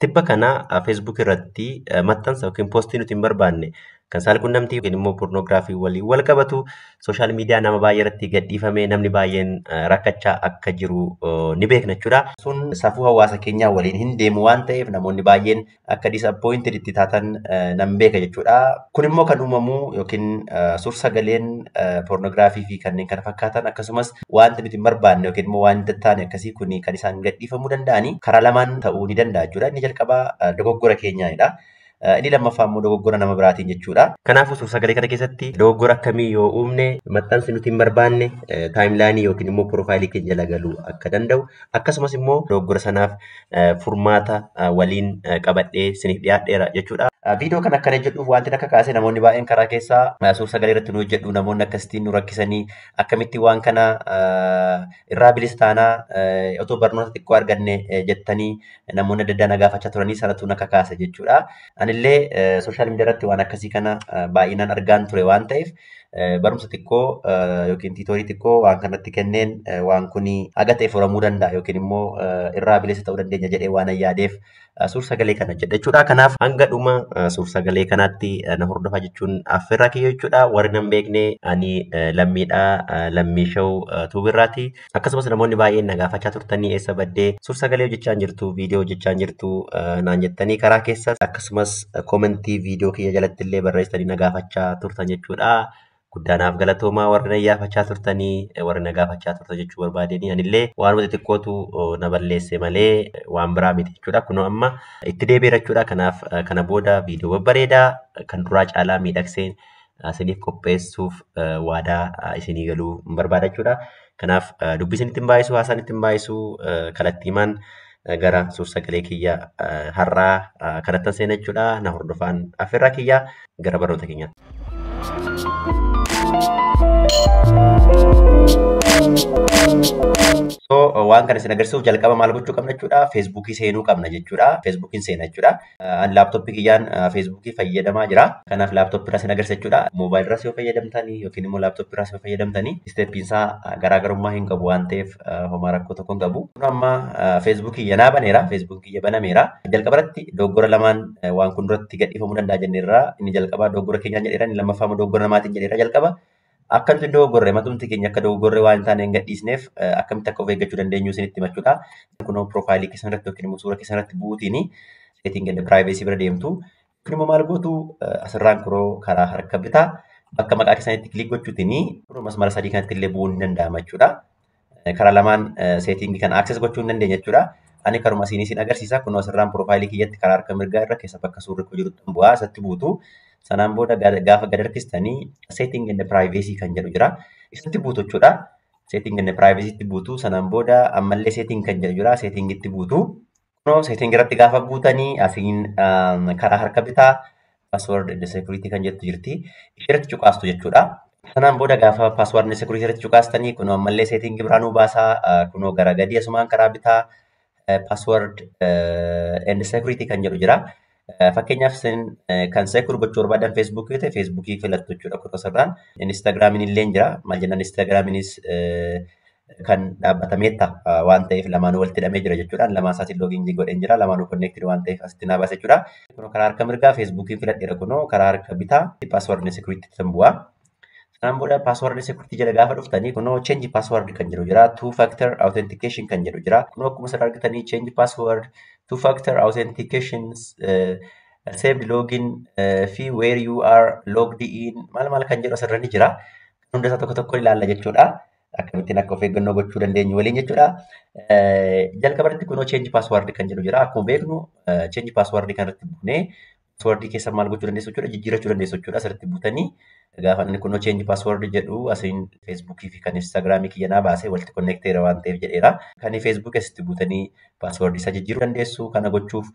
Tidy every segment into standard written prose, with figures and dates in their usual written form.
Tibba kana Facebook irratti maxxansa yookiin poostii nuti hin barbaanne kan saalqunnamtii yookiin immoo pornoogiraafii waliin wal qabatu sooshaal miidiyaa nama baay'ee irratti gadhiifamee namni baay'een rakkachaa akka jiru ni beekna jechuudha. Sun safuu hawaasa keenyaa waliin hin deemu waan ta'eef namoonni baay'een akka disappointed itti taatan nan beeka jechuudha. Kun immoo kan uumamu yookiin suur-sagaleen pornoogiraafii fi kanneen kana fakkaatan akkasumas wanti nuti hin barbaanne yookiin immoo waan hin taane akkasii kun kan isaan gadhiifamuu danda'ani karaa lamaan ta'uu ni danda'a jechuudha. Inni jalqabaa dogoggora keenyaadha. Inni lammaffaa immoo dogoggora nama biraatiin jechuudha. Kanaafuu suur-sagalee kana keessatti dogoggora akkamii yoo uumne maxxansi nuti hin barbaanne taayimlaayinii yookiin immoo piroofaayilii keenya jala galuu akka danda'u akkasumas immoo dogoggora sanaaf furmaata waliin qabadhee isiniif dhiyaadheera jechuudha. Viidiyoo kana akkana jedhuuf wanti akka kaase namoonni baay'een karaa keessaa suur-sagalee irratti nu hojjedhu namoonni akkasitiin nu rakkisanii akkamitti waan kana irraa bilisa taanaa otoo barnoota xiqqoo arganne jettanii namoonni adda addaa na gaafachaa turanii sanatu akka kaase jechuudha. Anillee sooshaal miidiyaa irratti waan akkasii kana baay'inaan argaan ture waan ta'eef barumsa xiqqoo yookiin tiitoorii xiqqoo waan kanatti kenneen waan kun haga ta'e furamuu danda'a yookiin immoo irraa bilisa ta'uu dandeenya jedhee waan yaadeef suur-sagalee kana jedha jechuudha. Kanaaf hanga dhuma suur-sagalee kanaatti na hordofaa jechuun affeerraa kiyya jechuudha. Warri nan beekne ani lammiidhaa lammii shawuu tuubirraati. Akkasumas namoonni baay'een na gaafachaa turtanii eessa baddee suur-sagalee hojjechaa jirtu viidiyoo hojjechaa jirtu naan jettanii karaa keessas akkasumas koomentii viidiyoo kiyya jalatti illee barreessanii na gaafachaa turtan jechuudha. Guddaanaaf galatoomaa warri na iyyaafachaa turtanii warri na gaafachaa turtan jechuu barbaadanii anillee waanuma xixiqqootu na balleesse malee waan biraa miti jechuudha. Kunoo amma itti deebi'eera jechuudha. Kanaaf kana booda viidiyoo babbareedaa kan duraa caalaa miidhagseen isiniif qopheessuuf waadaa isinii galuu hin barbaada jechuudha. Kanaaf dubbii isinitti hin baay'isu haasaan itti hin baay'isu kallattiimaan gara suur-sagalee kiyya har'aa kanattan seena jechuudha. Na hordofaan affeerraa kiyya gara barnoota keenyaatti. So waan kana isin agarsiisuuf jalqaba maal gochuu qabna jechuudha. Feesbuukii seenuu qabna jechuudha. Feesbuukiin seena jechuudha. Ani laaptooppii kiyyaan Feesbuukii fayyadamaa jira. Kanaaf laaptooppii irraa isin agarsiisa jechuudha. Moobaayilii irraas yoo fayyadamtanii yookiin immoo laaptooppii irraas yoo fayyadamtanii isteeppiin isaa garaagarummaa hin qabu waan ta'eef homaa rakkoo tokko hin qabu. Kun amma Feesbuukii yanaa baneera. Feesbuukii kiyya banameera. Jalqaba irratti dogoggora lamaan waan kun duratti gadhiifamuu danda'a jenneerra. Inni jalqabaa dogoggora keenyaan jedheera. Inni lammaffaa immoo dogoggora namaatiin jedheera jalqaba. Akka nuti dogoggorre matumti keenya akka dogoggorre waan hin taane hin gadhiisneef akkamitti akka of eeggachuu dandeenyu isinitti himachuudha. Kunoo piroofaayilii keessan irratti yookiin immoo suura keessan irratti bu'uutiini seetiin ganda piraayiveesii bira deemtu. Kun immoo maal gootu asirraan kuroo karaa harka bitaa bakka maqaa keessanitti kilik gochuutini kunoo masmara sadii kanatti illee bu'uun ni danda'ama jechuudha. Karaa lamaan seetingii kana akses gochuu hin dandeenya jechuudha. Ani karuma isin agarsiisa kunoo asirraan piroofaayilii kiyyatti karaa harka mirgaa irra keessa bakka suurri kun jirutti bu'aa isatti buutu. Sanaan booda gaafa gad harkistanii setting and privacy kan jedhu jira. Isatti buutu jechuudha. Setting and privacy itti buutu. Sanaan booda ammallee setting kan jedhu jira. Setting itti buutu. Kunoo setting irratti gaafa buutanii asiin karaa harka bitaa password and security kan jettu jirti. Irratti cuqaastu jechuudha. Sanaan booda gaafa password and security irratti cuqaastanii kunoo ammallee setting biraanuu baasaa kunoo gara gadii asumaan karaa bitaa password and security kan jedhu jira. Fakkeenyaaf kan secure gochuu barbaadan Feesbuukii ta'e Feesbuukii filattu jechuudha. Kun asirraan Instagraamiin illee jira. Maal jennaan Instagraamiinis kan dhaabbatameetta waan ta'eef lamaanuu walitti hidhamee jira jechuudha. Lamaan isaatiin loogiin godheen jira. Lamaanuu konneektii waan ta'eef asitti naa baasa jechuudha. Kunoo karaa harka mirgaa Feesbuukiin filadheera kunoo karaa harka bitaa password security tan bu'aa. Sanaan booda password security jala gaafa dhuftanii kunoo change password kan jedhu jira. Two factor authentication kan jedhu jira. Kunoo akkuma asirraa argitanii change password two factor authentications saved login fee where you are logged in maal kan jedhu asirra ni jira. Hunda isaa tokko tokko ilaalla jechuudha. Akkamittiin akka of eeggannoo gochuu dandeenyu waliin jechuudha. Jalqaba irratti kunoo change password kan jedhu jira. Akkuma beeknu change password kan irratti buunee password keessa maal gochuu dandeessu jechuudha. Jijjiirachuu dandeessu jechuudha. Asirratti buutanii gaafa inni kunoo change password jedhu asiin Feesbuukii fi kan Instagraamii kiyyanaa baasee walitti konneekteera waan ta'eef jedheera. Kan Feesbuukii asitti buutanii password isa jijjiiruu dandeessu. Kana gochuuf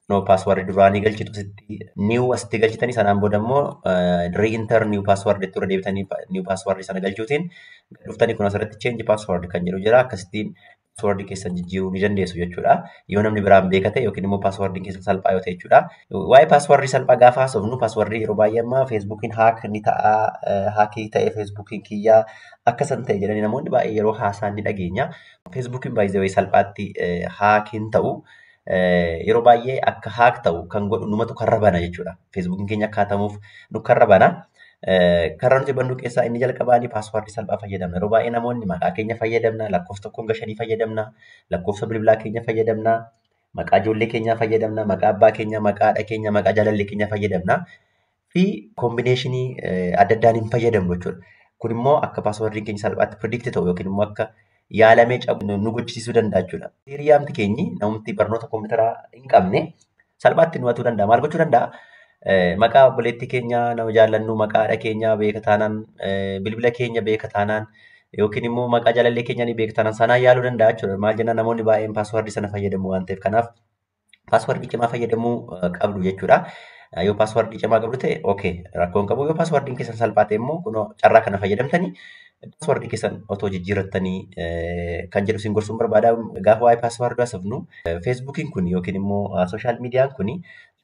kunoo password duraanii galchitu asitti new asitti galchitanii sanaan booda immoo re-enter new password itti irra deebitanii new password sana galchuutiin dhuftanii kun asirratti change password kan jedhu jira. Akkasittiin password keessan jijjiiruu ni dandeessu jechuudha. Yoo namni biraan beeka ta'e yookiin immoo password keessan salphaa yoo ta'e jechuudha. Waa'ee password salphaa gaafa haasofnu password yeroo baay'ee amma Feesbuukiin haak ni ta'a haakii ta'e Feesbuukiin kiyyaa akkasan ta'e jedhanii namoonni baay'ee yeroo haasaan ni dhageenya. Feesbuukiin baay'ee salphaatti haakiin ta'u yeroo baay'ee akka haak ta'u kan godhu numatu karra bana jechuudha. Feesbuukiin keenya akka hatamuuf nu karra bana. Karra nuti bannu keessaa inni jalqabaanii paaswordii salphaa fayyadamna. Yeroo baay'ee namoonni maqaa keenya fayyadamna, lakkoofsa tokkoon gashanii fayyadamna, lakkoofsa bilbilaa keenya fayyadamna, maqaa ijoollee keenyaa fayyadamna, maqaa abbaa keenya, maqaa haadha keenya, maqaa jaalallee keenya fayyadamna fi koombineeshinii adda addaan hin fayyadamnu jechuudha. Kun immoo akka paaswordiin keenya salphaatti pirediikti ta'u yookiin immoo akka yaalamee cabu nu gochisiisuu danda'a jechuudha. Hiriyaamti keenyi namni barnoota kompiitaraa hin qabne salphaatti nu hatuu danda'a. Maal gochuu danda'a? Maqaa obboleettii keenya nama jaallannu, maqaa haadha keenya beeka taanaan, bilbila keenya beeka taanaan yookiin immoo maqaa jaalallee keenya ni beeka taanaan sanaan yaaluu danda'a jechuudha. Maal jenna namoonni baay'een paaswordii sana fayyadamu waan ta'eef kanaaf paaswordii cimaa fayyadamuu qabdu jechuudha. Yoo paaswordii cimaa qabdu ta'e okay rakkoon qabu. Yoo paaswordiin keessan salphaa ta'e immoo kunoo carraa kana fayyadamtanii paaswordii keessan otoo jijjiirrattanii kan jedhu isin gorsuun barbaada. Gaafa waa'ee paaswordii haasofnu feesbuukiin kun yookiin immoo sooshaal miidiyaan kun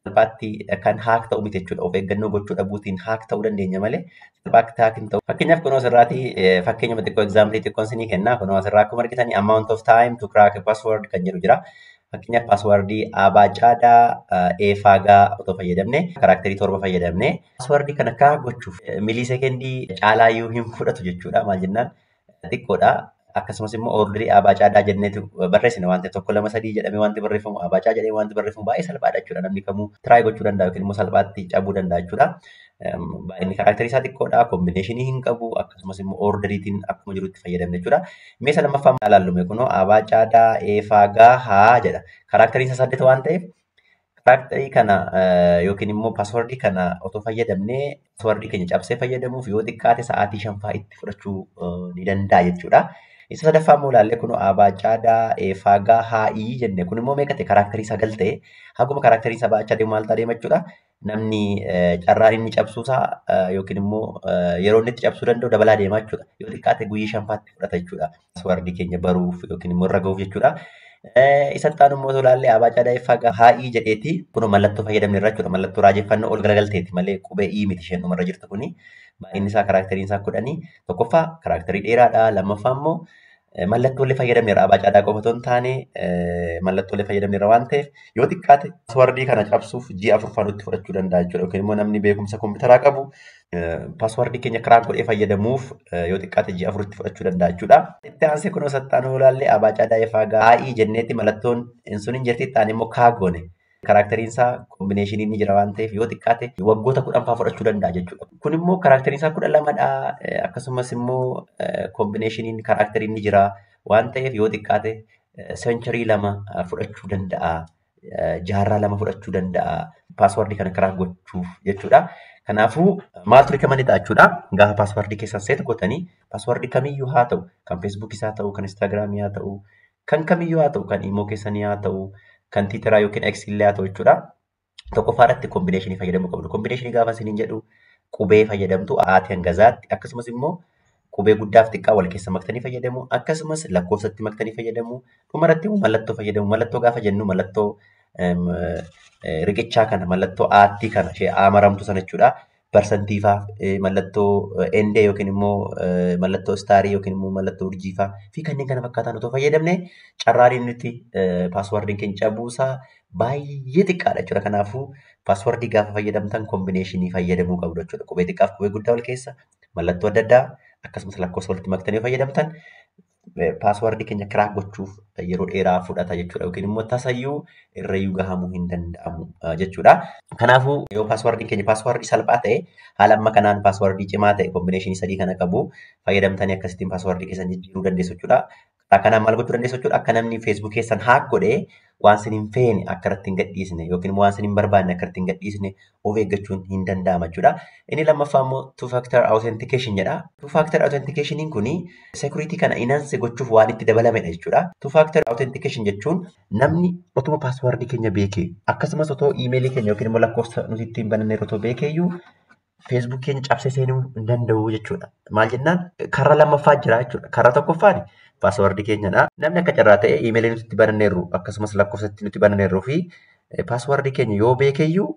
salphaatti kan haak ta'u miti jechuudha. Of eeggannoo gochuu dhabuutiin haak ta'uu dandeenya malee salphaatti haak hin ta'u. Fakkeenyaaf kunoo asirraati fakkeenya xiqqoo egzaampilii xiqqoon isinii kenna. Kunoo asirraa akkuma argitanii amount of time to crack a password kan jedhu jira. Fakkeenyaaf paaswordii Abaa Caadaa Eefaagaa otoo fayyadamne kaaraakterii 7 fayyadamne paaswordii kana akka gochuuf milii sekendii caalaayyuu hin fudhatu jechuudha. Maal jennaan xiqqoodha. Akkasumas immoo orderii Abaa Caadaa jenneetu barreessine waan ta'eef 1 2 3 jedhamee wanti barreeffamu Abaa Caadaa jedhamee wanti barreeffamu baay'ee salphaadha jechuudha. Namni kamuu tiraay gochuu danda'a yookiin immoo salphaatti cabuu danda'a jechuudha. Inni kaaraakterii isaa xiqqoodha. Koombineeshinii hin qabu. Akkasumas immoo orderiitiin akkuma jirutti fayyadamne jechuudha. Mee isa lammaffaa ilaallume kunoo Abaa Caadaa Eefaagaa haa jedha. Kaaraakteriin isaa 8 waan ta'eef kaaraakterii kana yookiin immoo paaswordii kana otoo fayyadamnee paaswordii keenya cabsee fayyadamuuf yoo xiqqaate sa'aatii 5 fa'aa itti fudhachuu ni danda'a jechuudha. Isa sadaffaa immoo ilaallee kunoo Abaa Caadaa Eefaagaa haa'ii jenne kun immoo meeqa ta'e kaaraakterii 9 ta'e haguma kaaraakterii 7 achi adeemu maal ta'e jechuudha. Namni carraan inni cabsuusaa yookiin immoo yeroo inni itti cabsuu danda'u dabalaa deemaa jechuudha. Yoo xiqqaate guyyaa 5 fa'aatti fudhata jechuudha. Paaswordii keenya baruuf yookiin immoo irra gahuuf jechuudha. Isa itti aanu immoo ilaallee Abaa Caadaa Eefaagaa haa'ii jedheeti kunoo mallattoo fayyadamne irra jechuudha. Mallattoo raajeffannoo ol galagalteeti malee qubee ii miti isheen dhumarra jirtu kuni. Baay'inni isaa kaaraakteriin isaa 10. Tokkoffaa kaaraakterii dheeraadha. Lammaffaa immoo mallattoolee fayyadamneerra Abaa Caadaa qofa otoo hin taane mallattoolee fayyadamneerra waan ta'eef yoo xiqqaate paaswordii kana cabsuuf ji'a 4 fa'aa nutti fudhachuu danda'a jechuudha. Yookiin immoo namni beekumsa kompiitaraa qabu paaswordii keenya kiraak godhee fayyadamuuf yoo xiqqaate ji'a 4 itti fudhachuu danda'a jechuudha. Itti aansee kunoo sattaan ilaallee Abaa Caadaa Eefaagaa haa'ii jenneetti mallattoon sun hin jirti itti aanee immoo kaagoone. Kaaraakteriin isaa koombineeshinii ni jira waan ta'eef yoo xiqqaate waggoota 10 fa'aa fudhachuu danda'a jechuudha. Kun immoo kaaraakteriin isaa 12dha. Akkasumas immoo koombineeshiniin kaaraakterii ni jira waan ta'eef yoo xiqqaate seencharii 2 fudhachuu danda'a. Jaarraa 2 fudhachuu danda'a. Paaswordii kana kiraak gochuuf jechuudha. Kanaafuu maaltu rikamanidha jechuudha. Gaafa paaswordii keessan seet gootanii paaswordii kamiyyuu haa ta'u kan feesbuukis haa ta'u kan instaagiraamii haa ta'u kan kamiyyuu haa ta'u kan imoo keessanii haa ta'u kan tiiteraa yookiin eksillee haa ta'u jechuudha. Tokkoffaadhaatti koombineeshinii fayyadamuu qabdu. Koombineeshinii gaafa isiniin jedhu qubee fayyadamtu aatii hanga zaatti akkasumas immoo qubee guddaaf xiqqaa wal keessa maktanii fayyadamu akkasumas lakkoofsatti maktanii fayyadamu dhumarratti immoo mallattoo fayyadamu. Mallattoo gaafa jennu mallattoo riqichaa kana mallattoo aattii kana ishee amaramtu sana jechuudha. Parsantiifaa mallattoo endee yookiin immoo mallattoo istaarii yookiin immoo mallattoo urjiifaa fi kanneen kana fakkaatan otoo fayyadamne carraan nuti paaswordiin keenya cabuusaa baay'ee xiqqaadha jechuudha. Kanaafuu paaswordii gaafa fayyadamtan koombineeshinii fayyadamuu qabdu jechuudha. Qubee xiqqaaf qubee guddaa wal keessa mallattoo adda addaa akkasumas lakkoofsa walitti maktanii fayyadamtan paaswordii keenya kiraak gochuuf yeroo dheeraa fudhata jechuudha. Yookiin immoo tasayyuu irrayyuu gahamuu hin danda'amu jechuudha. Kanaafuu yoo paaswordiin keenya paaswordii salphaa ta'e haala amma kanaan paaswordii cimaa ta'e koombineeshinii 3 kana qabu fayyadamtanii akkasittiin paaswordii keessan jijjiiruu dandeessu jechuudha. Karaa kanaan maal gochuu dandeessu jechuudha. Akka namni feesbuukii keessan haak godhee waan isin hin feene akka irratti hin gadhiisne yookiin waan isin hin barbaanne akka irratti hin gadhiisne of eeggachuun hin danda'ama jechuudha. Inni lammaffaa immoo two factor authentication jedha. Two factor authentication kuni security kana enhance gochuuf waan itti dabalamedha jechuudha. Two factor authentication jechuun namni otuma paaswordii keenya beekee akkasumas otoo iimeelii keenya yookiin immoo lakkoofsa nuti ittiin bananne otoo beekeeyyuu feesbuuk keenya cabsee seenuu hin danda'u jechuudha. Maal jennaan karaa lammaffaa jira jechuudha. Karaa tokkoffaani paaswordii keenyadha. Namni akka carraa ta'e iimeelii nuti itti bananneerru akkasumas lakkoofsatti nuti bananneerruu fi paaswordii keenya yoo beekeeyyuu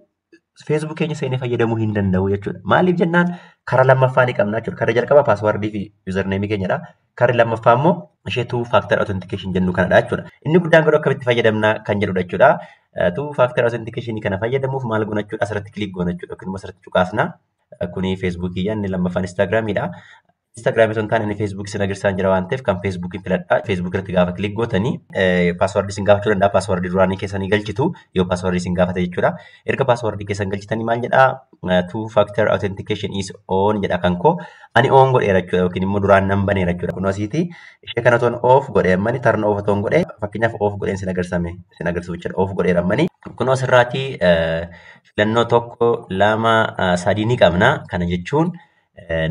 Facebook keenya seenee fayyadamuu hin danda'u jechuudha. Maaliif jennaan karaa lammaffaa ni qabna jechuudha. Karaa jalqabaa paaswordii fi yuuzarneemii keenyadha. Karaa lammaffaa immoo ishee two factor authentication jennu kanadha jechuudha. Inni guddaan garuu akkamitti fayyadamna kan jedhudha jechuudha. Two factor authentication kana fayyadamuuf maal goona jechuudha? Asirratti kilik goona jechuudha. Yookiin immoo asirratti cuqaasna. Kuni Facebookii inni lammaffaan Instagramiidha. Instagram osoo hin taane inni Facebook sin agarsiisaa jira waan ta'eef kan Facebookiin filadha. Facebook irratti gaafa kilik gootanii paaswordii sin gaafachuu danda'a. Paaswordii duraanii keessanii galchitu yoo paaswordii sin gaafate jechuudha. Erga paaswordii keessan galchitanii maal jedhaa two factor authentication is on jedha kan koo ani on godheera jechuudha yookiin immoo duraan nan baneera jechuudha. Kun asiiti ishee kana toon off godhee ammani turn off toon godhee fakkeenyaaf off godheen sin agarsiisu jechuudha. Off godheera ammani. Kun asirraati filannoo tokko lama sadii ni qabna. Kana jechuun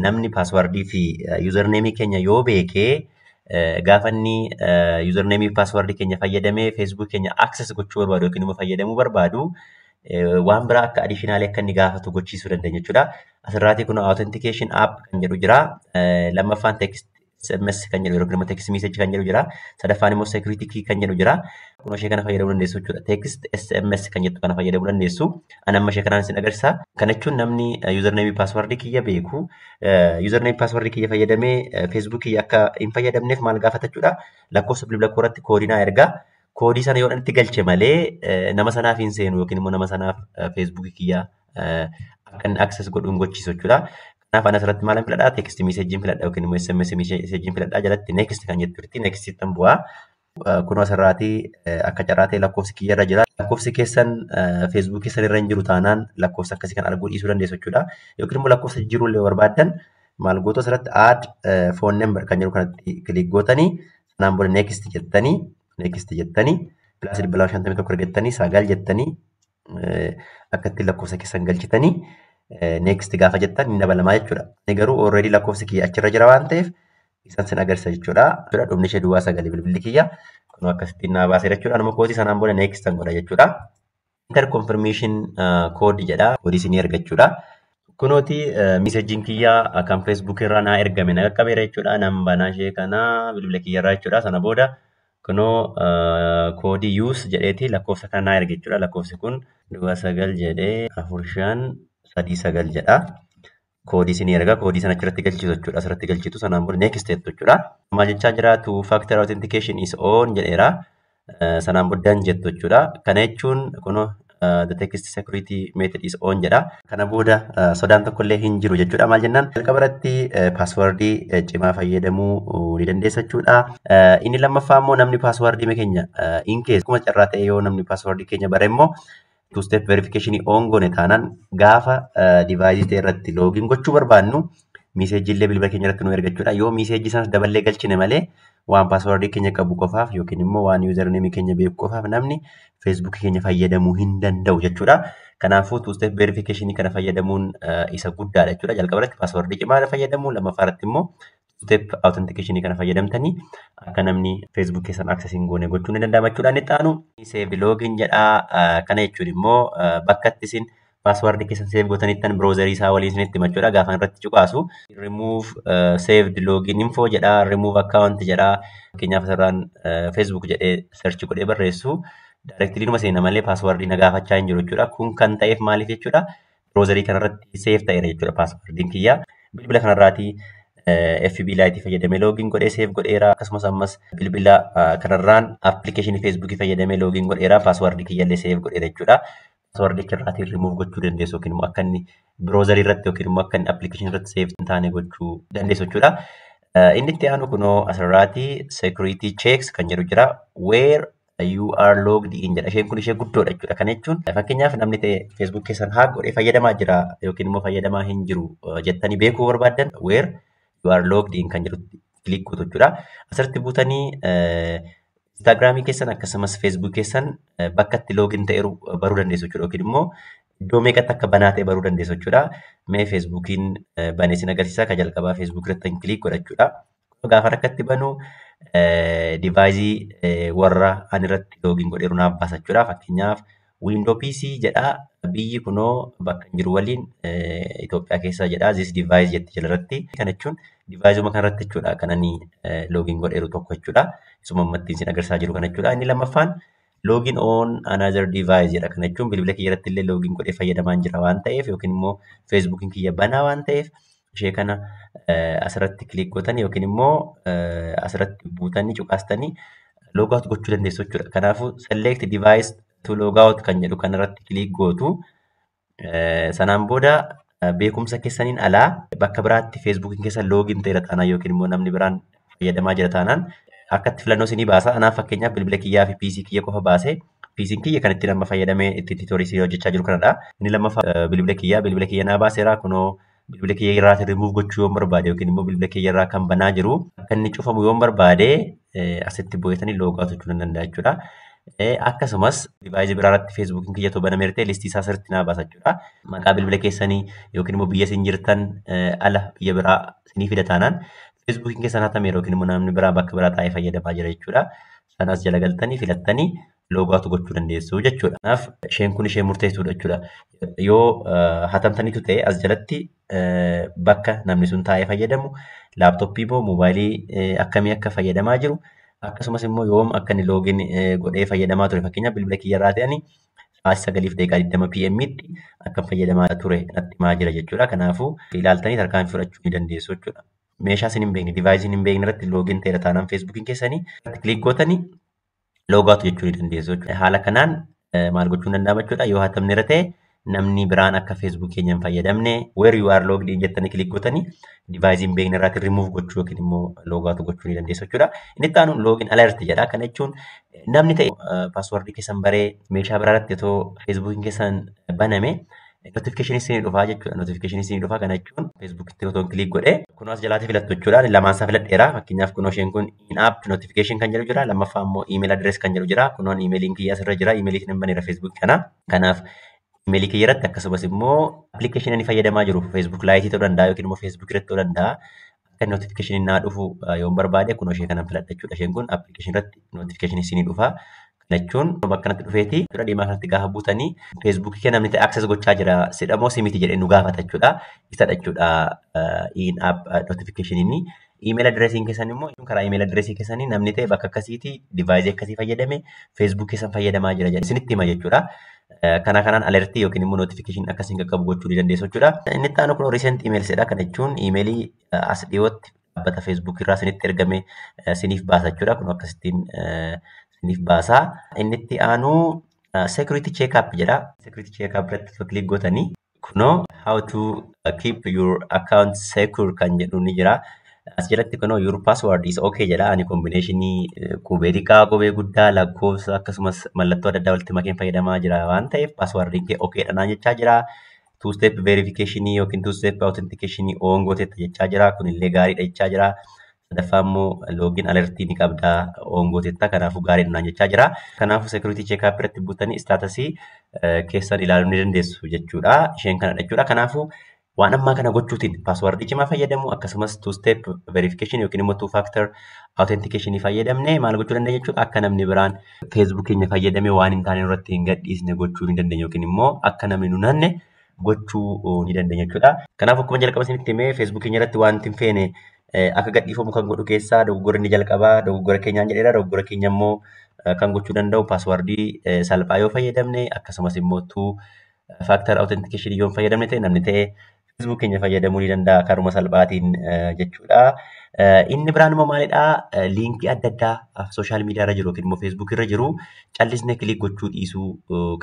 namni paaswordii fi yuuzarneemii keenya yoo beekee gaafa inni yuuzarneemii fi paaswordii keenya fayyadamee feesbuuk keenya access gochuu barbaadu yookiin immoo fayyadamuu barbaadu waan biraa akka additionaalii akka inni gaafatu gochiisuu dandeenya jechuudha. Asirraati kun authentication app kan jedhu jira. Lammaffaan text SMS kan jedhu yookiin immoo text message kan jedhu jira. Sadaffaan immoo security key kan jedhu jira. Kun ishee kana fayyadamuu dandeessu jechuudha. Text SMS kan jettu kana fayyadamuu dandeessu. Ani amma ishee kanaan isin agarsiisa. Kana jechuun namni yuuzarneemii paaswordii kiyya beeku yuuzarneemii paaswordii kiyya fayyadamee feesbuuk kiyya akka hin fayyadamneef maal gaafata jechuudha. Lakkoofsa bilbila koo irratti koodii naa ergaa. Koodii sana yoo itti galche malee nama sanaaf hin seenu yookiin immoo nama sanaaf feesbuuk kiyya akka inni access godhuun gochiisu jechuudha. Kanaaf ani asirratti maalan filadhaa? Text message filadhaa yookiin immoo SMS message filadhaa jalatti next kan jettu jirti. Next ittiin bu'aa. Kun asirraati akka carraatee lakkoofsi kiyya irra jira. Lakkoofsi keessan feesbuuk keessan irra hin jiru taanaan lakkoofsa akkasii kan arguu dhiisuu dandeessu jechuudha. Yookiin immoo lakkoofsa jijjiiruu illee barbaaddan maal gootu asirratti add phone number kan jedhu kanatti kilik gootanii sanaan booda next jettanii pilaas 251 argattanii 9 jettanii akka ittiin lakkoofsa keessan galchitanii next gaafa jettan ni dabalamaa jechuudha. Ani garuu already lakkoofsi kiyya achirra jira waan ta'eef isaan sin agarsiisa jechuudha. Dhumni ishee duwwaa 9 bilbilli kiyya kun akkasittiin naa baasee jechuudha. Nama koodii sanaan booda next kan godha jechuudha. Inter confirmation code jedha. Koodii isinii ergachuudha. Kunooti messaging kiyya kan Facebook irraa naa ergame na qaqqabeera jechuudha. Nan banaa ishee kana bilbila kiyya irraa jechuudha. Sana booda kunoo koodii use jedheeti lakkoofsa kana naa erge jechuudha. Lakkoofsi kun duwwaa 9 jedhee 4539 jedha. Koodii isinii erga koodii sana achirratti galchitu jechuudha. Asirratti galchitu sanaan booda next jettu jechuudha. Maal jechaa jira two factor authentication is on jedheera. Sanaan booda done jettu jechuudha. Kana jechuun kunoo the text security method is on jedha. Kana booda sodaan tokkollee hin jiru jechuudha. Maal jennaan jalqaba irratti paaswordii cimaa fayyadamuu ni dandeessa jechuudha. Inni lammaffaa immoo namni paaswordii keenya in case akkuma carraa ta'e yoo namni paaswordii keenya bare immoo two step verification on goone taanaan gaafa device irratti login gochuu barbaannu message illee bilbila keenya irratti nu ergachuudha. Yoo message sanas daballee galchine malee waan paaswordii keenya qabu qofaaf yookiin immoo waan yuuzarneemii keenya beeku qofaaf namni feesbuuk keenya fayyadamuu hin danda'u jechuudha. Kanaafuu two step verification kana fayyadamuun isa guddaadha jechuudha. Jalqaba irratti paaswordii cimaa fayyadamuu, lammaffaa irratti immoo step authentication kana fayyadamtanii akka namni Facebook keessan access hin goone gochuun ni danda'ama jechuudha. Inni itti aanu save login jedha. Kana jechuun immoo bakka itti isin paaswordii keessan save gootanittan browserii isaa waliin isinitti himachuudha. Gaafa irratti cuqaasu remove saved login info jedha, remove account jedha. Fakkeenyaaf asirraan Facebook jedhee search godhee barreessu directly numa seena malee paaswordii na gaafachaa hin jiru jechuudha. Kun kan ta'eef maaliif jechuudha? Browserii kanarratti save ta'eera jechuudha paaswordiin kiyya. Bilbila kanarraati FB Lite fayyadamee login godhee save godheera. Akkasumas ammas bilbila kanarraan application Facebook fayyadamee login godheera. Paaswordii kiyyallee save godheera jechuudha. Paaswordii kanarraatiin remove gochuu dandeessu yookiin immoo akka inni browserii irratti yookiin immoo akka inni application irratti save hin taane gochuu dandeessu jechuudha. Inni itti aanu kunoo asirraati security checks kan jedhu jira. Where you are logged in jedha. Isheen kun ishee guddoodha jechuudha. Kana jechuun fakkeenyaaf namni ta'e Facebook keessan haa godhee fayyadamaa jira yookiin immoo fayyadamaa hin jiru jettanii beekuu barbaaddan where you are logged in kan jedhu kilik gootu jechuudha. Asirratti buutanii Instagramii keessan akkasumas Facebook keessan bakka itti login ta'eeru baruu dandeessu jechuudha. Yookiin immoo iddoo meeqatti akka banaa ta'e baruu dandeessu jechuudha. Mee Facebookiin banee isin agarsiisa. Ka jalqabaa Facebook irratti kilik godha jechuudha. Gaafa rakkatti banu device warra ani irratti login godheeru naaf baasa jechuudha. Fakkeenyaaf Window PC jedha. Biyyi kunoo bakka hin jiru waliin Itoophiyaa keessa jedha. This device jetti jalarratti. Kana jechuun deviceuma kanarratti jechuudha. Kan ani login godheeru tokko jechuudha. Isuma ammattiin isin agarsiisaa jiru kana jechuudha. Inni lammaffaan login on another device jedha. Kana jechuun bilbila kiyya irratti illee login godhee fayyadamaan jira waan ta'eef yookiin immoo feesbuukiin kiyya banaa waan ta'eef ishee kana asirratti kilik gootanii yookiin immoo asirratti buutanii cuqaastanii loogaawut gochuu dandeessu jechuudha. Kanaafuu select device to loogaawut kan jedhu kanarratti kilik gootu. Sanaan booda beekumsa keessaniin alaa bakka biraatti feesbuukiin keessa login ta'eera taanaan yookiin immoo namni biraan fayyadamaa jira taanaan akkatti filannoo isinii baasa. Anaaf fakkeenyaaf bilbila kiyyaa fi PC kiyya qofa baasee PC'n kiyya kan ittiin amma fayyadamee ittiin tiitoorii hojjechaa jiru kanadha. Inni lammaffaa bilbila kiyya naa baaseera kunoo bilbila kiyya irraa remove gochuu yoo barbaade yookiin immoo bilbila kiyya irraa kan banaa jiru akka inni cufamu yoo barbaade asitti bu'eetanii loogaawut gochuu nan danda'a jechuudha. Akkasumas divaayizii biraarratti feesbuukiin kiyya too banamee ta'e listii isaa sirriitti naa baasa jechuudha. Maqaa bilbila keessanii yookiin immoo biyya isin jirtan ala biyya biraa isinii fida taanaan feesbuukiin keessan hatameera yookiin immoo namni biraa bakka biraa taa'ee fayyadamaa jira jechuudha. Sanas jala galtanii filattanii loogaawut gochuu dandeessu jechuudha. Kanaaf isheen kun ishee murteessuudha jechuudha. Yoo hatamtaniitu ta'e as jalatti bakka namni sun taa'ee fayyadamu laaptooppii moo moobaayilii akkamii akka fayyadamaa jiru akkasumas immoo yoom akka inni loogin godhee fayyadamaa ture fakkeenyaaf bilbila kiyya irraa ta'anii sa'aatii 9:20 PM'tti akka fayyadamaa ture natti himaa jira jechuudha. Kanaafuu ilaaltanii tarkaanfii fudhachuu ni dandeessu jechuudha. Meeshaa isin hin beekne divaayizii hin beekne irratti loogin ta'eera taanaan feesbuukiin keessanii irratti kilik gootanii loogaawut jechuu ni dandeessu jechuudha. Haala kanaan maal gochuun danda'ama jechuudha. Yoo hatamneera ta'e namni biraan akka feesbuuk keenya hin fayyadamne where you are logged in jettanii kilik gootanii divaayizii hin beekne irratti remove gochuu yookiin immoo loogaawut gochuu ni dandeessu jechuudha. Inni itti aanu login alert jedha. Kana jechuun namni ta'e paaswordii keessan baree meeshaa biraarratti otoo feesbuukiin keessan baname notifikashinii isinii dhufaa jechuudha. Notifikashinii isinii dhufaa kana jechuun feesbuukitti otoo kilik godhee kunoo as jalaatti filattu jechuudha. Lamaan isaa filadheera. Fakkeenyaaf kunoo isheen kun in app notification kan jedhu jira. Lammaffaa immoo email address kan jedhu jira. Kunoon emailiin kiyya asirra jira. Emailii kan baneera feesbuuk kana. Kanaaf emailii kiyya irratti akkasumas immoo appilikeeshinii ani fayyadamaa jiru feesbuuk laayitii ta'uu danda'a yookiin immoo feesbuuk irratti ta'uu danda'a. Akka notifikashinii naa dhufu yoo barbaade kunoo ishee kanan filadha jechuudha. Isheen kun appilikeeshinii irratti notifikashinii isinii dhufa. Jechuun bakka kanatti dhufeeti jechuudha. Deemaa kanatti gaafa buutanii feesbuukii kee namni ta'e access gochaa jira sidha moo simiti jedhee nu gaafata jechuudha. Isadha jechuudha in app notifikashiniin. Email addressiin keessan immoo karaa email addressii keessanii namni ta'e bakka akkasiitii divaayizii akkasii fayyadame feesbuuk keessan fayyadamaa jira jedhee isinitti hima jechuudha. Kana kanaan alertii yookiin immoo notifikashinii akkasiin qaqqabu gochuu ni dandeessu jechuudha. Inni itti aanu kun recent emails jedha. Kana jechuun imeelii as dhiyootti dhaabbata feesbuuk irraa isinitti ergame isiniif baasa jechuudha. Kun akkasittiin isiniif baasa. Inni itti aanu security check-up jedha. Security check-up irratti kilik gootanii kunoo how to keep your account secure kan jedhu ni jira. As jalatti kunoo your password is okay jedha. Ani koombineeshinii qubee xiqqaa, qubee guddaa, lakkoofsa akkasumas mallattoo adda addaa walitti makeen fayyadamaa jira waan ta'eef passwordii kee okay dha naan jechaa jira. Two step verification yookiin two step authentication on gooteetta jechaa jira. Kunillee gaariidha jechaa jira. Sadaffaa immoo login alertii ni qabda on gooteetta kanaafuu gaariidha naan jechaa jira. Kanaafuu security check-up irratti buutanii istaatasii keessan ilaaluu ni dandeessu jechuudha. Isheen kanadha jechuudha. Kanaafuu waan ammaa kana gochuutiin paaswordii cimaa fayyadamu akkasumas two step verification yookiin immoo two factor authentication fayyadamne maal gochuu dandeenya jechuudha. Akka namni biraan feesbuuk keenya fayyadamee waan hin taane irratti hin gadhiisne gochuu ni dandeenya yookiin immoo akka namni nu nanne gochuu ni dandeenya jechuudha. Kanaaf akkuma jalqaba isinitti himee feesbuuk keenya irratti wanti hin feene akka gadhiifamu kan godhu keessaa dogoggora ni jalqabaa. Dogoggora keenyaan jedheera. Dogoggora keenya immoo kan gochuu danda'u paaswordii salphaa yoo fayyadamne akkasumas immoo two factor authentication yoo fayyadamne ta'e namni ta'e feesbuuk keenya fayyadamuu ni danda'a karuma salphaatiin jechuudha. Inni biraan immoo maalidhaa? Liinkii adda addaa sooshaal miidiyaa irra jiru yookiin immoo feesbuuk irra jiru callisnee kilik gochuu dhiisuu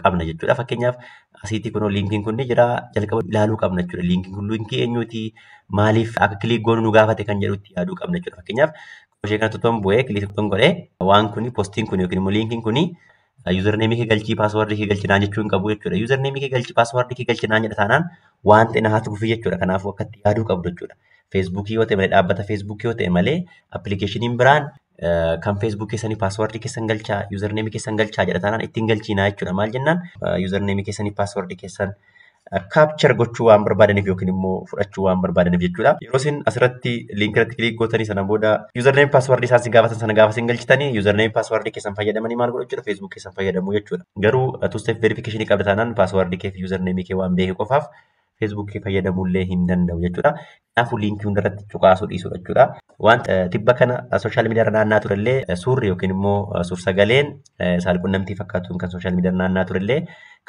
qabna jechuudha. Fakkeenyaaf asiitii kunoo liinkiin kun ni jira jalqaba ilaaluu qabna jechuudha. Liinkiin kun liinkii eenyuuti? Maaliif akka kilik goonu nu gaafate kan jedhutti yaaduu qabna jechuudha. Fakkeenyaaf ishee kanatti toon bu'ee kilik toon godhee waan kuni postiin kun yookiin immoo liinkiin kuni username kee galchii paaswordii kee galchinaan jechuun qabu jechuudha. Username kee galchii paaswordii kee galchinaan jedha taanaan waan ta'e naaf dhufi jechuudha. Kanaafuu akkatti yaaduu qabdu jechuudha. Feesbuukii yoo ta'e malee dhaabbata feesbuukii yoo ta'e malee appilikeeshiniin biraan kan feesbuuk keessanii paaswordii keessan galchaa username keessan galchaa jedha taanaan ittiin galchiinaa jechuudha. Maal jennaan username keessanii paaswordii keessan capture gochuu waan barbaadaniif yookiin immoo fudhachuu waan barbaadaniif jechuudha. Yeroo isin asirratti liinkii irratti kilik gootanii sana booda username password isaan si gaafatan sana gaafa isin galchitanii username password keessan fayyadamanii maal godhu jechuudha Facebook keessan fayyadamu jechuudha. Garuu two step verification qabda taanaan password kee fi username kee waan beekee qofaaf Facebook kee fayyadamuu illee hin danda'u jechuudha. Kanaafuu liinkii hundarratti cuqaasuu dhiisuu jechuudha. Wanta tibba kana sooshaal miidiyaa irra naanna'aa turellee suurri yookiin immoo suur-sagaleen saalquunnamtii fakkaatuun kan sooshaal miidiyaa irra naanna'aa turellee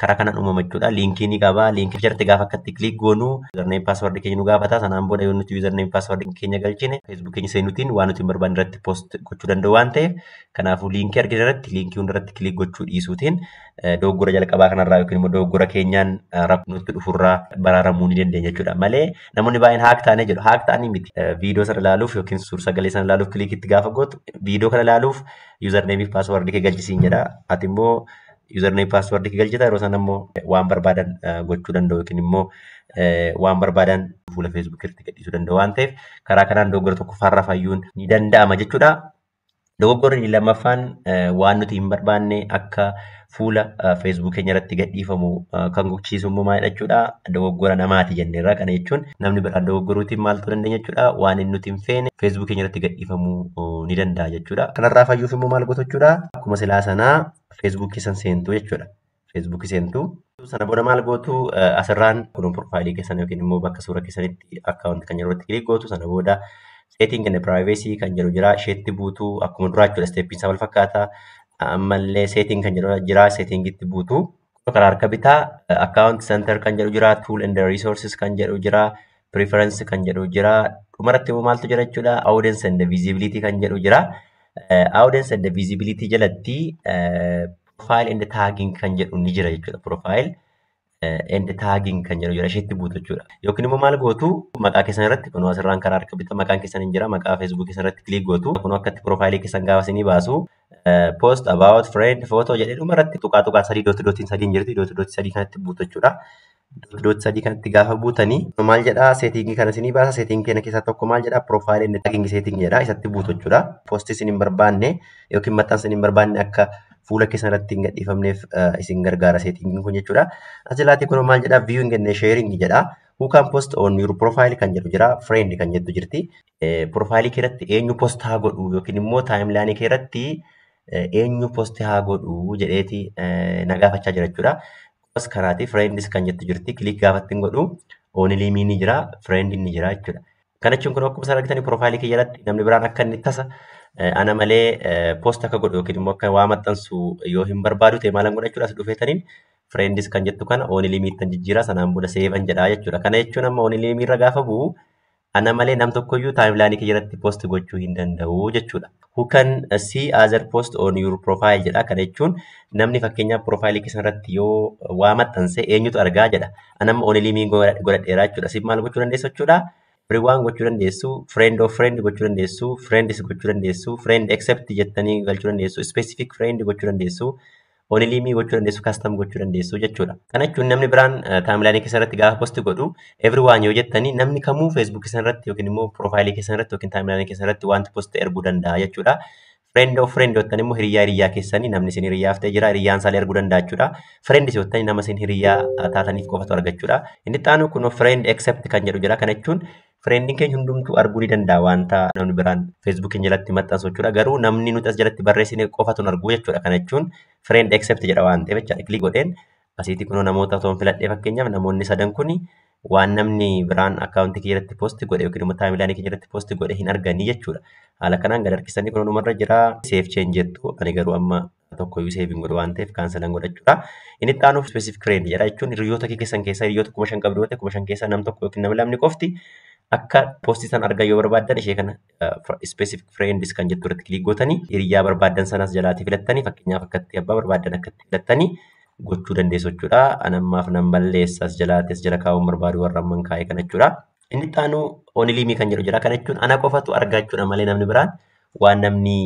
karaa kanaan uumama jechuudha. Liinkii ni qaba. Liinkii jalatti gaafa akkatti kiliik goonu yuuzarneem paaswordii keenya nu gaafata. Sanaan booda yoo nuti yuuzarneem paaswordii keenya galchine feesbuuk keenya seenuutiin waan nuti hin barbaanne irratti poost gochuu danda'u waan ta'eef kanaafuu liinkii argina irratti liinkii hundarratti kiliik gochuu dhiisuutiin dogoggora jalqabaa kanarraa yookiin immoo dogoggora keenyaan rakkoo nutti dhufurraa baraaramuu ni dandeenya jechuudha. Malee namoonni baay'een haak taanee jedhu. Haak ta'anii miti. Viidiyoo sana ilaaluuf yookiin suur-sagalee sana ilaaluuf kiliikitti gaafa gootu viidiyoo kana ilaaluuf yuuzarneemiif paaswordii kee galchisiin jedha. Ati immoo yuuzarneem paaswordii kee galchita yeroo sana immoo waan barbaadan gochuu danda'u yookiin immoo waan barbaadan fuula feesbuuk irratti gadhiisuu danda'u waan ta'eef karaa kanaan dogoggora tokkoffaarraa fayyuun ni danda'ama jechuudha. Dogoggorri lammaffaan waan nuti hin barbaanne akka fuula feesbuuk keenya irratti gadhiifamu kan gochisiisu immoo maal jechuudha? Dogoggora namaati jenneerra. Kana jechuun namni biraan dogoggoruutiin maal ta'uu dandeenya jechuudha? Waan inni nuti hin feene feesbuuk keenya irratti gadhiifamuu ni danda'a jechuudha. Kanarraa fayyuuf immoo maal gootu jechuudha? Akkuma silaa sanaa feesbuuk keessan seentu jechuudha. Feesbuuk seentu. Sana booda maal gootu asirraan kun piroofaayilii keessan yookiin immoo bakka suura keessanitti akkaawunti kan yeroo itti kiliik gootu sana booda setting and privacy kan jedhu jira. Isheetti buutu akkuma duraa jechuudha. Steppiin isaa wal fakkaata. Ammallee setting kan jedhu jira. Settingitti buutu. Karaa harka bitaa account center kan jedhu jira. Tool and resources kan jedhu jira. Preference kan jedhu jira. Dhumarratti immoo maaltu jira jechuudha? Audience and visibility kan jedhu jira. Audience and visibility jalatti profile and tagging kan jedhu ni jira jechuudha. Profile and tagging kan jedhu jira. Isheetti buutu jechuudha. Yookiin immoo maal gootu maqaa keessan irratti kun asirraan karaa harka bitaa maqaan keessan hin jira. Maqaa feesbuuk keessan irratti kiliik gootu. Kun akkatti profaayilii keessan gaafa isinii baasu post about friend photo jedhee dhumarratti tuqaa sadii dootiin sadii hin jirti. Dootii sadii kanatti buutu jechuudha. Dootii sadii kanatti gaafa buutanii maal jedhaa seetingii kana isinii baasa. Seetingii kana keessaa tokko maal jedhaa profaayilii and tagging seeting jedhaa. Isatti buutu jechuudha. Poostii isin hin barbaanne yookiin maxxansa isin hin barbaanne akka fuula keessan irratti hin gadhiifamneef isin gargaara seetingiin kun jechuudha. Asilaatti kun maal jedhaa viewing and sharing jedhaa. Who can post on your profile kan jedhu jira. Friend kan jettu jirti. Profaayilii kee irratti eenyu post haa godhu yookiin immoo taayimlaanii kee irratti eenyu post haa godhu jedheeti na gaafachaa jira jechuudha. Kunis kanaati friends kan jettu jirti. Kiliik gaafatti hin godhu. Only me ni jira. Friend ni jira jechuudha. Kana jechuun kun akkuma argitanii profaayilii kee jalatti namni biraan akka inni tasa ana malee post akka godhu yookiin immoo akka waa maxxansu yoo hin barbaadu ta'e maalan godha jechuudha. As dhufeetaniin friends kan jettu kana only me tan jijjiira sanaan booda save jedhaa jechuudha. Kana jechuun amma only me irra gaafa bu'u ana malee nam tokkoyyuu taayimlaanii kee jalatti post gochuu hin danda'u jechuudha. Who can see other post on your profile jedha. Kana jechuun namni fakkeenyaaf profaayilii keessan irratti yoo waa maxxanse eenyutu argaa jedha. Anamma only me godhadheera jechuudha. Siif maal gochuu dandeessu jechuudha? Everyone gochuu dandeessu, friend of friend gochuu dandeessu, friends gochuu dandeessu, friend except jettanii galchuu dandeessu, specific friend gochuu dandeessu, only me gochuu dandeessu, custom gochuu dandeessu jechuudha. Kana jechuun namni biraan taayimlaanii keessan irratti gaafa posti godhu everyone yoo jettanii namni kamuu feesbuuk keessan irratti yookiin immoo profaayilii keessan irratti yookiin taayimlaanii keessan irratti wanti posti erguu danda'a jechuudha. Friend of friend yottanii immoo hiriyaa keessanii namni isin hiriyaaf ta'e jira hiriyaan isaallee erguu danda'a jechuudha. Friends yottanii nama isin hiriyaa taataniif qofatu argachuudha. Inni ittaanu kun friend except kan jedhu jira. Kana jechuun friendiin keenya hundumtuu arguu ni danda'a wanta namni biraan feesbuuk keenya jalatti maxxansu jechuudha. Garuu namni nuti as jalatti barreessine qofatu argu jechuudha. Kana jechuun friend except jedha waan ta'eef jechuudha. Kiliik godheen asiitti kun namoota osoo hin filadhee fakkeenyaaf namoonni sadan kuni waan namni biraan akkaawuntii kee irratti poosti godhe yookiin immoo taayimlaanii kee irratti poosti godhe hin arganii jechuudha. Haala kanaan gad harkisanii kun dhumarra jira seef cheen jettu ani garuu amma tokkoyyuu seeviin godhu waan ta'eef kaansalan godhachuudha. Inni itti aanuuf specific friend jedha jechuun hiriyoota kee keessan keessaa hiriyoota 5,000 qabdu yoo ta'e 5,000 keessaa nam tokko yookiin nama lamni qofti akka poostii san argan yoo barbaaddan ishee kana specific friends kan jettu irratti kiliik gootanii hiriyaa barbaaddan sanas jalaatii filattanii fakkeenyaaf akkatti abbaa barbaaddan akkatti filattanii gochuu dandeessu jechuudha. Anammaaf nan balleessas jalaates jala kaa'uun barbaadu warra amman kaa'ee kana jechuudha. Inni itti aanu only me kan jedhu jira. Kana jechuun ana qofatu argaa jechuudha malee namni biraan waan namni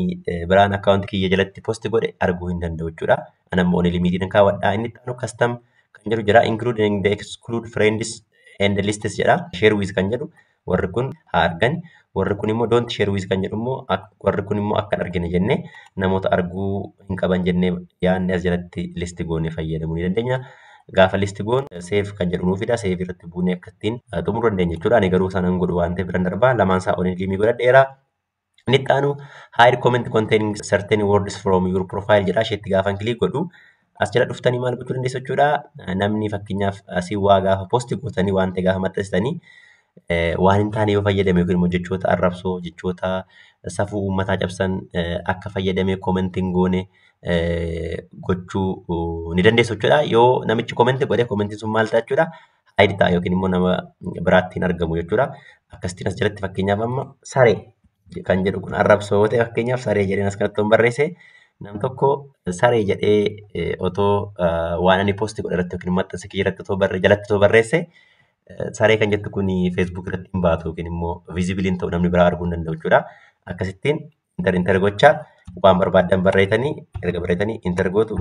biraan akkaawuntii kiyya jalatti poosti godhe arguu hin danda'u jechuudha. Anamma only me din kaawwadha. Inni itti aanu custom kan jedhu jira. Including the exclude friends and lists jedha. Share with kan jedhu warri kun haa argan. Warri kun immoo don't share with kan jedhu immoo warri kun immoo akka hin argine jennee namoota arguu hin qaban jennee yaadne as jalatti listi goonee fayyadamuu ni dandeenya. Gaafa listi goon seef kan jedhu nuufidha. Seef irratti buunee akkattiin xumuruu dandeenya jechuudha. Ani garuu sanaan godhu waan ta'eef biran darbaa lamaan isaa only me godhadheera. Inni itti aanu hide comment containing certain words from your profile jedha. Isheetti gaafan kiliik godhu as jala dhuftanii maal gochuu dandeessu jechuudha. Namni fakkeenyaaf asii waa gaafa poosti gootanii waan ta'e gaafa maxxansitanii waan hin taane yoo fayyadame yookiin immoo jechoota arrabsoo, jechoota safuu uummataa cabsan akka fayyadamee koomentiin goone gochuu ni dandeessu jechuudha. Yoo namichi koomentii godhe koomentiin sun maal ta'a jechuudha? Haayid ta'a yookiin immoo nama biraattiin argamu jechuudha. Akkasitiin as jalatti fakkeenyaaf amma saree kan jedhu kun arrabsoo ta'e fakkeenyaaf saree jedheen as kanatti barreesse nam tokko saree jedhee otoo waan ani poostii godhe irratti yookiin maxxansa kiyya irratti otoo jalatti otoo barreesse saree kan jettu kun Facebook irratti hin baatu yookiin immoo viizibiliin ta'u namni biraa arguu hin danda'u jechuudha. Akkasittiin inter gochaa waan barbaadan barreessanii erga barreessanii inter gootu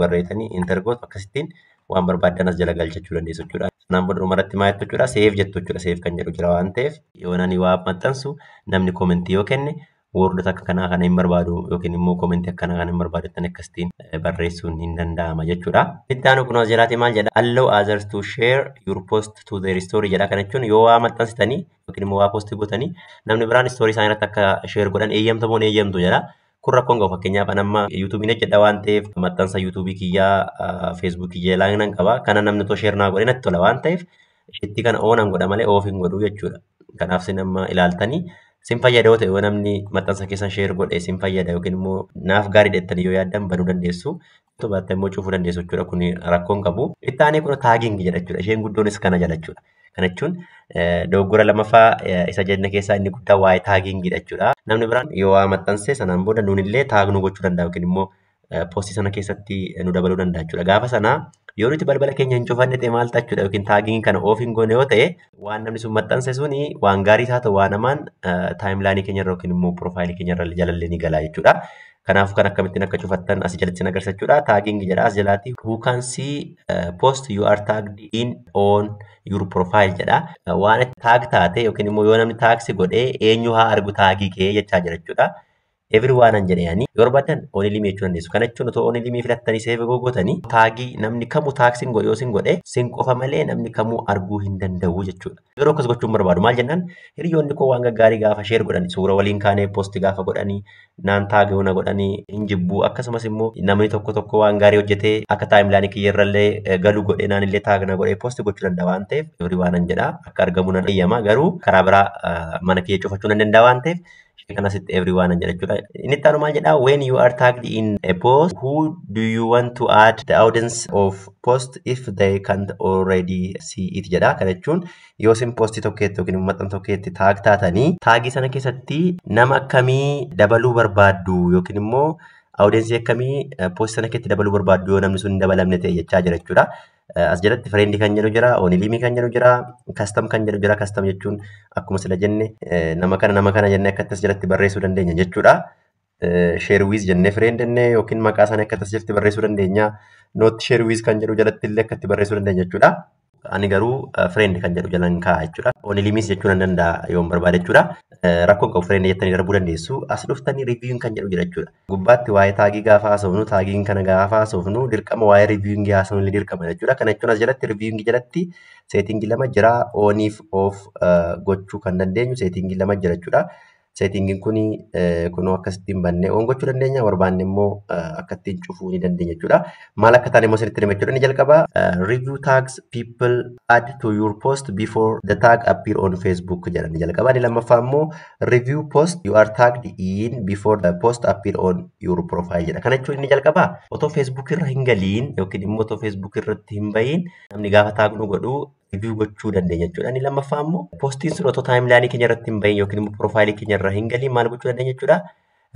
akkasittiin waan barbaadan as jala galchachuu dandeessu jechuudha. Sanaan booda dhumarratti maal jettu jechuudha? Seef jettu jechuudha. Seef kan jedhu jira waan ta'eef yoo nani waa maxxansu namni koomentii yoo kenne woordota akka kanaa kana hin barbaadu yookiin immoo koomentii akkanaa kana hin barbaadatan akkasitiin barreessuun hin danda'ama jechuudha. Itti aanu kun as jalaati maal jedha? Allow others to share your post to their story jedha. Kana jechuun yoo waa maxxansitanii yookiin immoo waa poostii gootanii namni biraan story isaanii irratti akka share godhan eeyyamta moo eeyyamtu jedha. Kun rakkoon qabu fakkeenyaaf amma yuutuubiin hojjedha waan ta'eef maxxansa yuutuubii kiyyaa feesbuukii jaalaa nan qaba. Kana namni too sheer naa godhe natti tola waan ta'eef itti kana oonan godha malee oof hin godhu jechuudha. Kanaaf sin amma ilaaltanii sin fayyada yoo ta'e yoo namni maxxansa keessan sheer godhe sin fayyada yookiin immoo naaf gaarii jettanii yoo yaaddan banuu dandeessu. Baattee immoo cufuu dandeessu jechuudha. Kun rakkoon qabu. Itti aanee kun taagiingi jedha jechuudha. Isheen guddoonis kana jala jechuudha. Kana jechuun dogoggora lamaffaa isa jenne keessaa inni guddaa waa'ee taagiingidha jechuudha. Namni biraan yoo waa maxxanse sanaan booda nuunillee taagnuu gochuu danda'a yookiin immoo poostii sana keessatti nu dabaluu danda'a jechuudha. Gaafa sanaa yoo nuti balbala keenya hin cufanne ta'e maal ta'a jechuudha yookiin taagiingii kana oof hin goone yoo ta'e waan namni sun maxxanse suni waan gaarii isaa ta'u waan hamaan taayimlaanii keenyarra yookiin immoo piroofaayilii keenyarra jalallee ni gala jechuudha. Kanaafuu kan akkamittiin akka cufattan asii jalatti sin agarsiisa jechuudha. Taagiingi jedha as jalaatti who can see post you are tagged in on your profile jedha. Waan taag taate yookiin immoo yoo namni taagsi godhee eenyu haa argu taagii kee jechaa jira jechuudha. Everyone an jedhanii yoo barbaadan only limii jechuu dandeessu. Kana jechuun otoo only limii filattanii seef gootanii taagii namni kamuu taagsiin godhe yoo sin godhe sin qofa malee namni kamuu arguu hin danda'u jechuudha. Yeroo akkas gochuun barbaadu maal jennaan hiriyoonni koo waan gaggaarii gaafa sheer godhanii suura waliin kaanee poostii gaafa godhanii naan taagii na godhanii hin jibbu akkasumas immoo namni tokko waan gaarii hojjetee akka taayimlaanii kiyyarrallee galu godhee naanillee taagna godhee poostii gochuu danda'a waan ta'eef everyone an jedha akka argamu nan eeyyama garuu karaa biraa mana kiyya cufachuu nan danda'a waan ta'eef kanasitti everyone an jedha jechuudha. Inni itti aanu maal jedha when you are tagged in a post who do you want to add the audience of post if they can't already see it jedha. Kana jechuun yoo isin poostii tokkeetti yookiin maxxansa tokkeetti taag taatanii taagii sana keessatti nama akkamii dabaluu barbaaddu yookiin immoo audiensii akkamii poostii sana keessatti dabaluu barbaaddu yoo namni sun hin dabalamne ta'e jechaa jira jechuudha. As jalatti friend kan jedhu jira, only kan jedhu jira, custom kan jedhu jira. Custom jechuun akkuma sila jenne nama kana jenne akka as jalatti barreessuu dandeenya jechuudha. Share with jennee friend jennee yookiin maqaa isaanii akka as jalatti barreessuu dandeenya. Not share with kan jedhu jalatti illee akka itti barreessuu dandeenya jechuudha. Ani garuu friend kan jedhu jalan kaa'a jechuudha. Only limits jechuun nan danda'a yoo barbaade jechuudha. Rakkoon qabu friend jettanii darbuu dandeessu. As dhuftanii reviewing kan jedhu jira jechuudha. Gubbaatti waa'ee taagii gaafa haasofnu taagiin kana gaafa haasofnu dirqama waa'ee reviewing haasofnu illee dirqama jechuudha. Kana jechuun as jalatti reviewing jalatti seetingii lama jira oniif off gochuu kan dandeenyu seetingii lama jira jechuudha. Seetingiin kuni kunoo akkasittiin bannee on gochuu dandeenya barbaanne immoo akkattiin cufuu ni dandeenya jechuudha. Maal akka taane immoo sirriitti hima jechuudha. Inni jalqaba review tags people add to your post before the tag appear on Facebook jedha. Inni jalqaba inni lammaffaa immoo review post you are tagged in before the post appear on your profile jedha. Kana jechuun inni jalqaba otoo Facebook irra hin galiin yookiin immoo otoo Facebook irratti hin bahiin namni gaafa taag nu godhu review gochuu dandeenya jechuudha. Inni lammaffaa immoo poostiin sun otoo taayimlaanii keenya irratti hin bahin yookiin immoo piroofaayilii keenya irra hin galiin maal gochuu dandeenya jechuudha.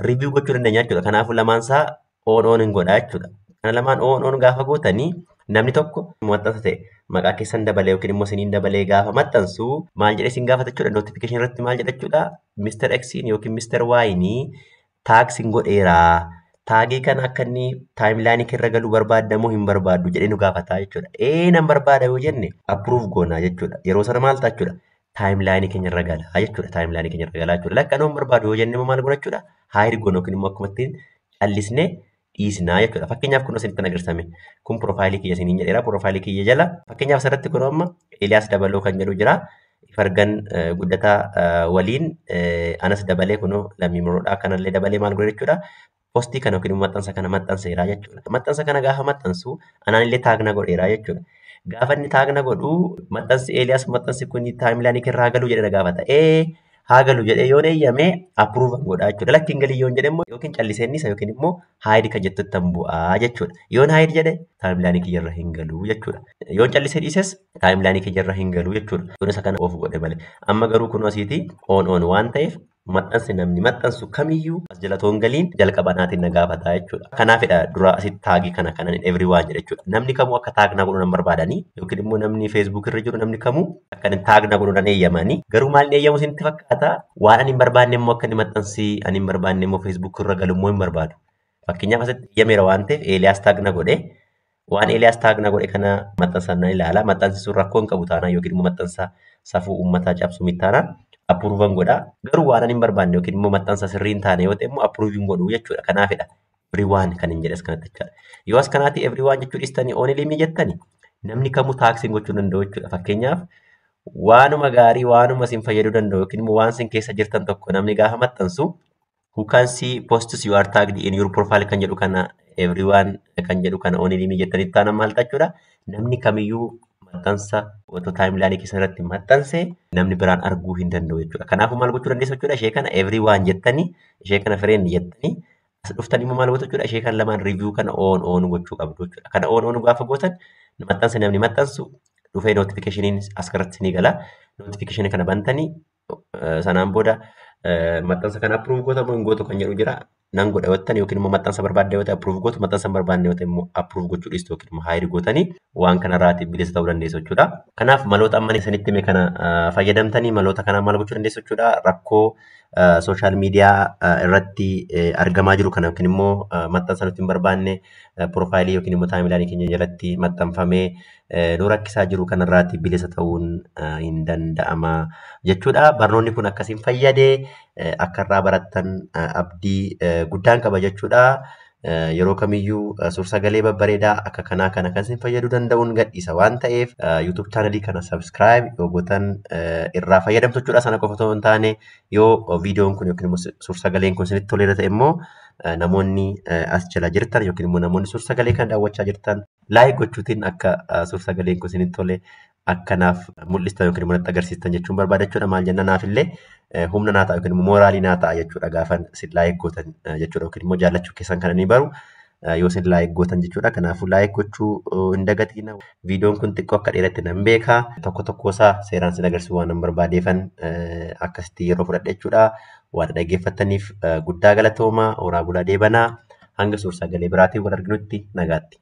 Review gochuu dandeenya jechuudha. Kanaafuu lamaansaa on hin godhaa jechuudha. Kana lamaan on gaafa gootanii namni tokko maxxansa ta'e maqaa keessan dabalee yookiin immoo isiniin dabalee gaafa maxxansu maal jedhee isin gaafata jechuudha. Notification irratti maal jedha jechuudha. Mr. X'n yookiin Mr. Y'n taagsiin godheeraa. Taagii kana akka inni taayimlaanii keerra galuu barbaadamu hin barbaaddu jedhee nu gaafata jechuudha. Nan barbaada yoo jenne approve goona jechuudha. Yeroo sana maal ta'a jechuudha? Taayimlaanii keenya irra gala jechuudha. Taayimlaanii keenya irra gala jechuudha. Lakka hin barbaadu yoo jenne maal goona jechuudha? Haayir goona yookiin immoo akkuma ittiin callisnee dhiisnaa jechuudha. Fakkeenyaaf kun asinitti agarsiifame. Kun piroofaayilii kiyya isiniin jedheera. Piroofaayilii kiyya jala fakkeenyaaf asirratti kun amma Eeliyaas Dabaloo kan jedhu jira. Fargan guddataa waliin anas dabalee kunoo lammii muroodhaa kanallee dabalee maal godhe jechuudha. Postii kana yookiin maxxansa kana maxxanseera jechuudha. Maxxansa kana gaafa maxxansu anaan illee taagna godheera jechuudha. Gaafa inni taagna godhu maxxansi Eeliyaas maxxansi kun taayimlaanii irraa galuu jedhee na gaafata. Haa galu jedhee yoon eeyyame approve godhaa jechuudha. Lakki hin galii yoon jedhe immoo yookiin callisee innisa yookiin immoo haayidi kan jettutti tan bu'aa jechuudha. Yoon haayidi jedhe taayimlaanii kiyyarra hin galuu jechuudha. Yoon callisee dhiises taayimlaanii kiyyarra hin galuu jechuudha. Yoon isa kana of godhe malee. Amma garuu kun asiiti on waan ta'eef maxxansi namni maxxansu kamiyyuu as jala toon galiin jalqaba naatiin na gaafataa jechuudha. Kanaafidha dura asitti taagii kana kanan everyone jedha jechuudha. Namni kamuu akka taagnaa godhu nan barbaadanii yookiin immoo namni Facebook irra jiru namni kamuu akka inni taagnaa godhu nan eeyyamanii garuu maal inni eeyyamu isinitti fakkaata waan ani hin barbaanne immoo akka inni maxxansi ani hin barbaanne immoo Facebook irra galu immoo hin barbaadu. Fakkeenyaaf asitti eeyyameera waan ta'eef Eeliyaas taagnaa godhe waan Eeliyaas taagnaa godhe kana maxxansa nan ilaala maxxansi sun rakkoo hin qabu taanaan yookiin immoo maxxansa safuu uummataa cabsu miti taanaan approval godha. Garuu waan ani hin barbaanne yookiin immoo maxxansa sirrii hin taane yoo ta'e immoo approving godhu jechuudha. Kanaafidha everyone kan hin jedhes kanatti jechuudha. Yoo as kanaatti everyone jechuu dhiistanii only me jettanii namni kamuu taaksiin gochuu danda'u jechuudha. Fakkeenyaaf waanuma gaarii waanuma isin fayyaduu danda'u yookiin immoo waan isin keessa jirtan tokko namni gaafa maxxansu who can see posts you are tagged in your profile kan jedhu kana everyone kan jedhu kana only me jettanii taana maal jechuudha. Namni kamiyyuu maxxansa wantoota taayimlaanii keessa irratti maxxanse namni biraan arguu hin danda'u jechuudha. Kanaafuu maal gochuu dandeessu jechuudha. Ishee kana everyone jettanii ishee kana friend jettanii as dhuftanii immoo maal gochuu jechuudha. Ishee kana lamaan review kana on gochuu qabdu jechuudha. Kana on gaafa gootan maxxansa namni maxxansu dhufee notifikashiniin as irratti ni gala. Notifikashinii kana bantanii sanaan booda maxxansa kana approve gootamu hin gootu kan jedhu jira. Nan godha yoo ta'an yookiin immoo maxxansa barbaadde yoo ta'e approve gootu maxxansa hin barbaanne yoo ta'e immoo approve gochuu dhiistu yookiin immoo haayidi gootanii waan kanarraati bilisa ta'uu dandeessu jechuudha. Kanaaf maloota amma isinitti hime kana fayyadamtanii maloota kanaan maal gochuu dandeessu jechuudha. Rakkoo sooshaal miidiyaa irratti argamaa jiru kana yookiin immoo maxxansa nuti hin barbaanne piroofaayilii yookiin immoo taayimlaanii keenya jalatti maxxanfamee nu rakkisaa jiru kanarraati bilisa ta'uun hin danda'ama jechuudha. Barnoonni kun akkasiin fayyadee akka irraa barattan abdii guddaan qaba jechuudha. Yeroo kamiyyuu suur-sagalee babbareedaa akka kanaa kana kan isin fayyaduu danda'uun gadhiisa waan ta'eef YouTube chaanalii kana subscribe yoo gootan irraa fayyadamtu jechuudha. Sana qofa otoo hin taane yoo viidiyoon kun yookiin immoo suur-sagaleen kun isinitti toleera ta'e immoo namoonni as jala jirtan yookiin immoo namoonni suur-sagalee kana daawwachaa jirtan laayik gochuutiin akka suur-sagaleen kun isinitti tole akkanaaf mul'istan yookiin immoo natti agarsiistan jechuun barbaada jechuudha. Maal jenna naafillee humna naa ta'a yookiin immoo mooraalii naa ta'a jechuudha gaafan isin laayik gootan jechuudha yookiin immoo jaallachuu keessan kana ni baru yoo isin laayik gootan jechuudha. Kanaafuu laayik gochuu hin dagatina. Viidiyoon kun xiqqoo akka dheeratti nan beeka. Tokko tokkosaa seeraan isin agarsiisuu waan nan barbaadeefan akkasitti yeroo fudhadhe jechuudha. Waan dhaggeeffattaniif guddaa galatoomaa. Horaa bulaa deebanaa. Hanga suur-sagalee biraatiin wal arginutti nagaatti.